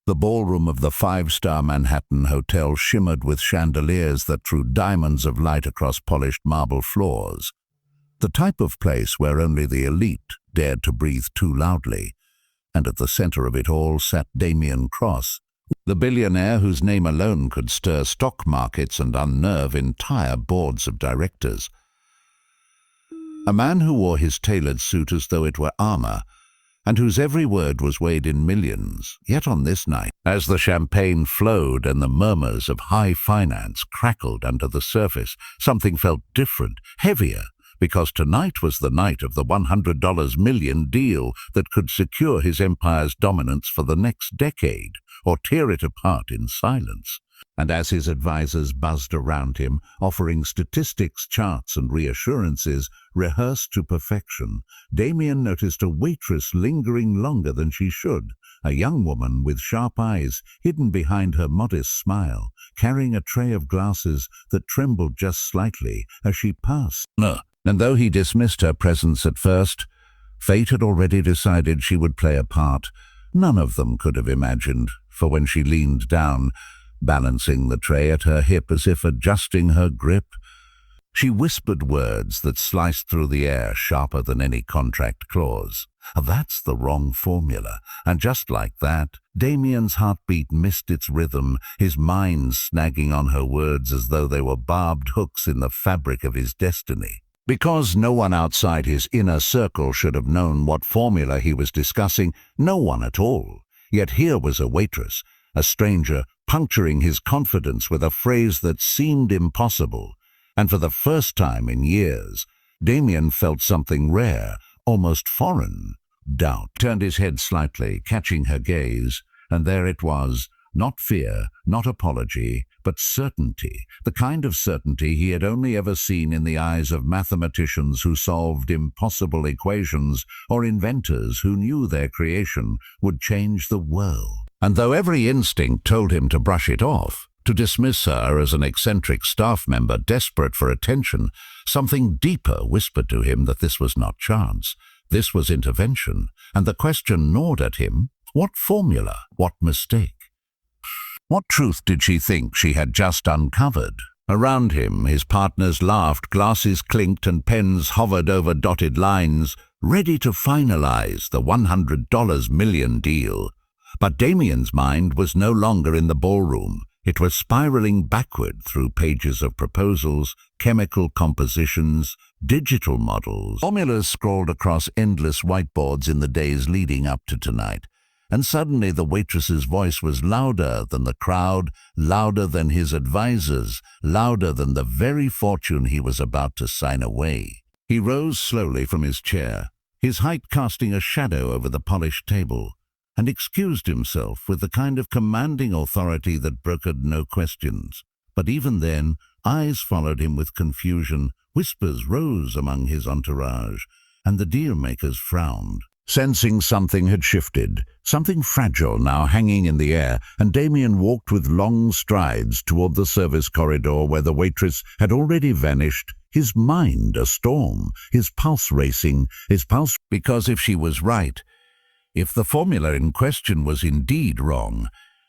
The ballroom of the five-star Manhattan hotel shimmered with chandeliers that threw diamonds of light across polished marble floors. The type of place where only the elite dared to breathe too loudly. And at the center of it all sat Damien Cross, the billionaire whose name alone could stir stock markets and unnerve entire boards of directors. A man who wore his tailored suit as though it were armor, and whose every word was weighed in millions. Yet on this night, as the champagne flowed and the murmurs of high finance crackled under the surface, something felt different, heavier, because tonight was the night of the $100 million deal that could secure his empire's dominance for the next decade, or tear it apart in silence. And as his advisors buzzed around him, offering statistics, charts, and reassurances rehearsed to perfection, Damien noticed a waitress lingering longer than she should, a young woman with sharp eyes hidden behind her modest smile, carrying a tray of glasses that trembled just slightly as she passed. And though he dismissed her presence at first, fate had already decided she would play a part none of them could have imagined, for when she leaned down, balancing the tray at her hip as if adjusting her grip, she whispered words that sliced through the air sharper than any contract clause. That's the wrong formula. And just like that, Damien's heartbeat missed its rhythm, his mind snagging on her words as though they were barbed hooks in the fabric of his destiny. Because no one outside his inner circle should have known what formula he was discussing, no one at all. Yet here was a waitress, a stranger, puncturing his confidence with a phrase that seemed impossible. And for the first time in years, Damien felt something rare, almost foreign. Doubt. Turned his head slightly, catching her gaze, and there it was, not fear, not apology, but certainty, the kind of certainty he had only ever seen in the eyes of mathematicians who solved impossible equations or inventors who knew their creation would change the world. And though every instinct told him to brush it off, to dismiss her as an eccentric staff member desperate for attention, something deeper whispered to him that this was not chance. This was intervention, and the question gnawed at him, what formula, what mistake? What truth did she think she had just uncovered? Around him, his partners laughed, glasses clinked, and pens hovered over dotted lines, ready to finalize the $100 million deal. But Damien's mind was no longer in the ballroom. It was spiraling backward through pages of proposals, chemical compositions, digital models. Formulas scrawled across endless whiteboards in the days leading up to tonight. And suddenly the waitress's voice was louder than the crowd, louder than his advisors, louder than the very fortune he was about to sign away. He rose slowly from his chair, his height casting a shadow over the polished table, and excused himself with the kind of commanding authority that brokered no questions. But even then, eyes followed him with confusion, whispers rose among his entourage, and the deal-makers frowned. Sensing something had shifted, something fragile now hanging in the air, and Damien walked with long strides toward the service corridor where the waitress had already vanished, his mind a storm, his pulse racing, because if she was right, if the formula in question was indeed wrong,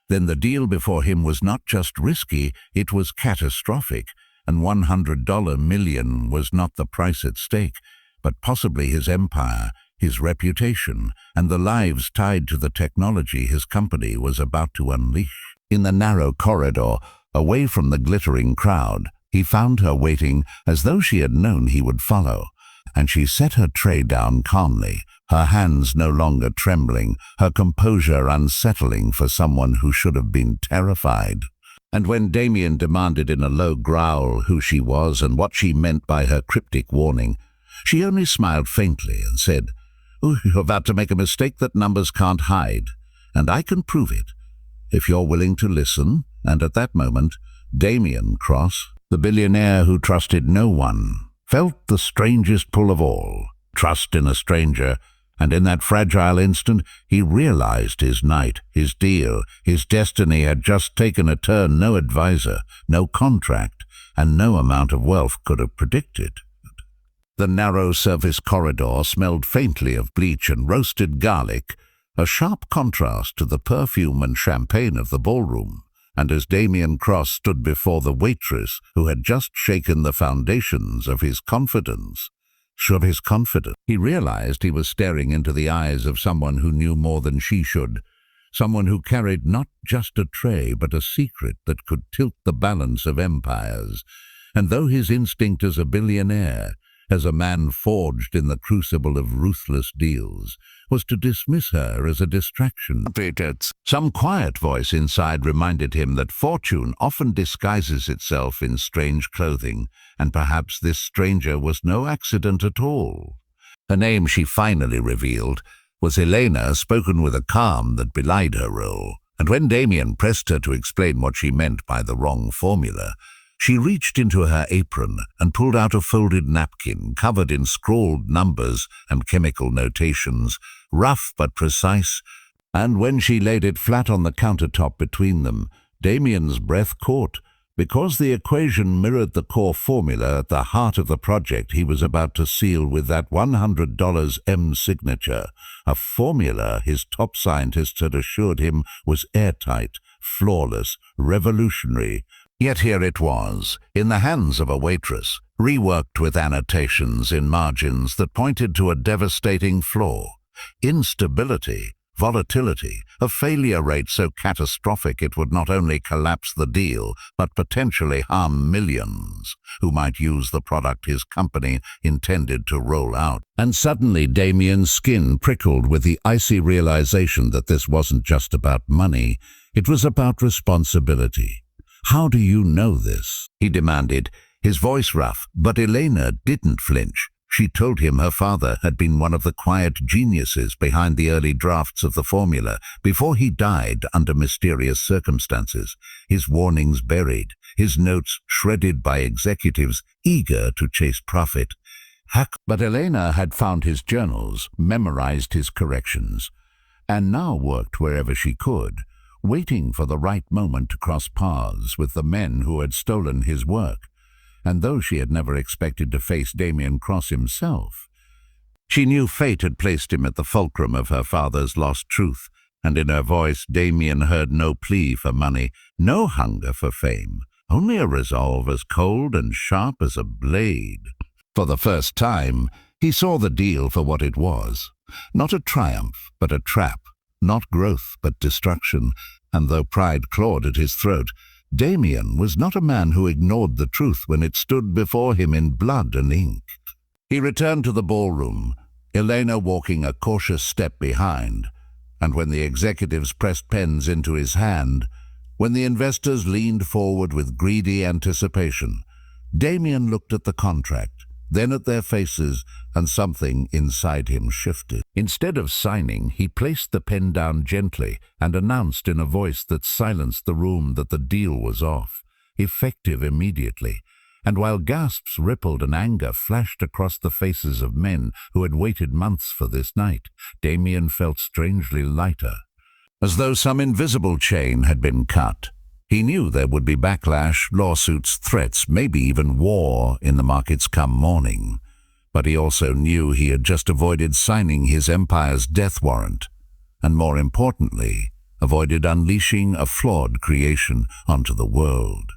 then the deal before him was not just risky, it was catastrophic, and $100 million was not the price at stake, but possibly his empire, his reputation, and the lives tied to the technology his company was about to unleash. In the narrow corridor, away from the glittering crowd, he found her waiting as though she had known he would follow, and she set her tray down calmly, her hands no longer trembling, her composure unsettling for someone who should have been terrified. And when Damien demanded in a low growl who she was and what she meant by her cryptic warning, she only smiled faintly and said, "You're about to make a mistake that numbers can't hide, and I can prove it, if you're willing to listen." And at that moment, Damien Cross, the billionaire who trusted no one, felt the strangest pull of all, trust in a stranger, and in that fragile instant he realized his night, his deal, his destiny had just taken a turn no advisor, no contract, and no amount of wealth could have predicted. The narrow service corridor smelled faintly of bleach and roasted garlic, a sharp contrast to the perfume and champagne of the ballroom. And as Damien Cross stood before the waitress who had just shaken the foundations of his confidence, he realized he was staring into the eyes of someone who knew more than she should, someone who carried not just a tray but a secret that could tilt the balance of empires. And though his instinct as a billionaire, as a man forged in the crucible of ruthless deals, was to dismiss her as a distraction, some quiet voice inside reminded him that fortune often disguises itself in strange clothing, and perhaps this stranger was no accident at all. Her name, she finally revealed, was Elena, spoken with a calm that belied her role. And when Damien pressed her to explain what she meant by the wrong formula, she reached into her apron and pulled out a folded napkin covered in scrawled numbers and chemical notations, rough but precise, and when she laid it flat on the countertop between them, Damien's breath caught, because the equation mirrored the core formula at the heart of the project he was about to seal with that $100 M signature, a formula his top scientists had assured him was airtight, flawless, revolutionary. Yet here it was, in the hands of a waitress, reworked with annotations in margins that pointed to a devastating flaw: instability, volatility, a failure rate so catastrophic it would not only collapse the deal, but potentially harm millions who might use the product his company intended to roll out. And suddenly Damien's skin prickled with the icy realization that this wasn't just about money, it was about responsibility. "How do you know this?" he demanded, his voice rough, but Elena didn't flinch. She told him her father had been one of the quiet geniuses behind the early drafts of the formula before he died under mysterious circumstances, his warnings buried, his notes shredded by executives eager to chase profit. But Elena had found his journals, memorized his corrections, and now worked wherever she could, waiting for the right moment to cross paths with the men who had stolen his work. And though she had never expected to face Damien Cross himself, she knew fate had placed him at the fulcrum of her father's lost truth, and in her voice Damien heard no plea for money, no hunger for fame, only a resolve as cold and sharp as a blade. For the first time, he saw the deal for what it was, not a triumph, but a trap, not growth, but destruction. And though pride clawed at his throat, Damien was not a man who ignored the truth when it stood before him in blood and ink. He returned to the ballroom, Elena walking a cautious step behind, and when the executives pressed pens into his hand, when the investors leaned forward with greedy anticipation, Damien looked at the contract, then at their faces, and something inside him shifted. Instead of signing, he placed the pen down gently and announced in a voice that silenced the room that the deal was off, effective immediately. And while gasps rippled and anger flashed across the faces of men who had waited months for this night, Damien felt strangely lighter, as though some invisible chain had been cut. He knew there would be backlash, lawsuits, threats, maybe even war in the markets come morning. But he also knew he had just avoided signing his empire's death warrant, and more importantly, avoided unleashing a flawed creation onto the world.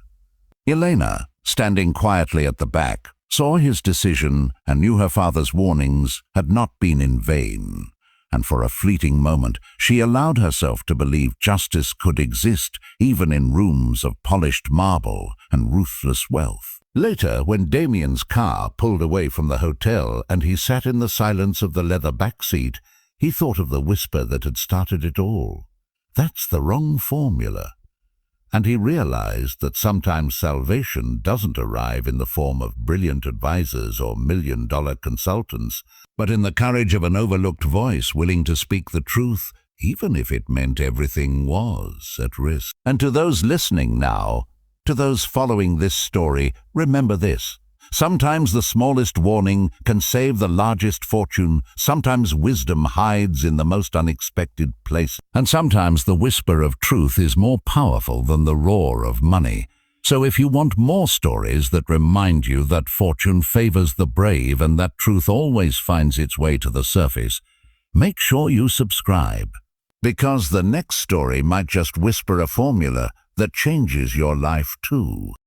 Elena, standing quietly at the back, saw his decision and knew her father's warnings had not been in vain. And for a fleeting moment, she allowed herself to believe justice could exist even in rooms of polished marble and ruthless wealth. Later, when Damien's car pulled away from the hotel and he sat in the silence of the leather back seat, he thought of the whisper that had started it all. That's the wrong formula. And he realized that sometimes salvation doesn't arrive in the form of brilliant advisors or million-dollar consultants, but in the courage of an overlooked voice willing to speak the truth, even if it meant everything was at risk. And to those listening now, to those following this story, remember this. Sometimes the smallest warning can save the largest fortune. Sometimes wisdom hides in the most unexpected place. And sometimes the whisper of truth is more powerful than the roar of money. So if you want more stories that remind you that fortune favors the brave and that truth always finds its way to the surface, make sure you subscribe. Because the next story might just whisper a formula that changes your life too.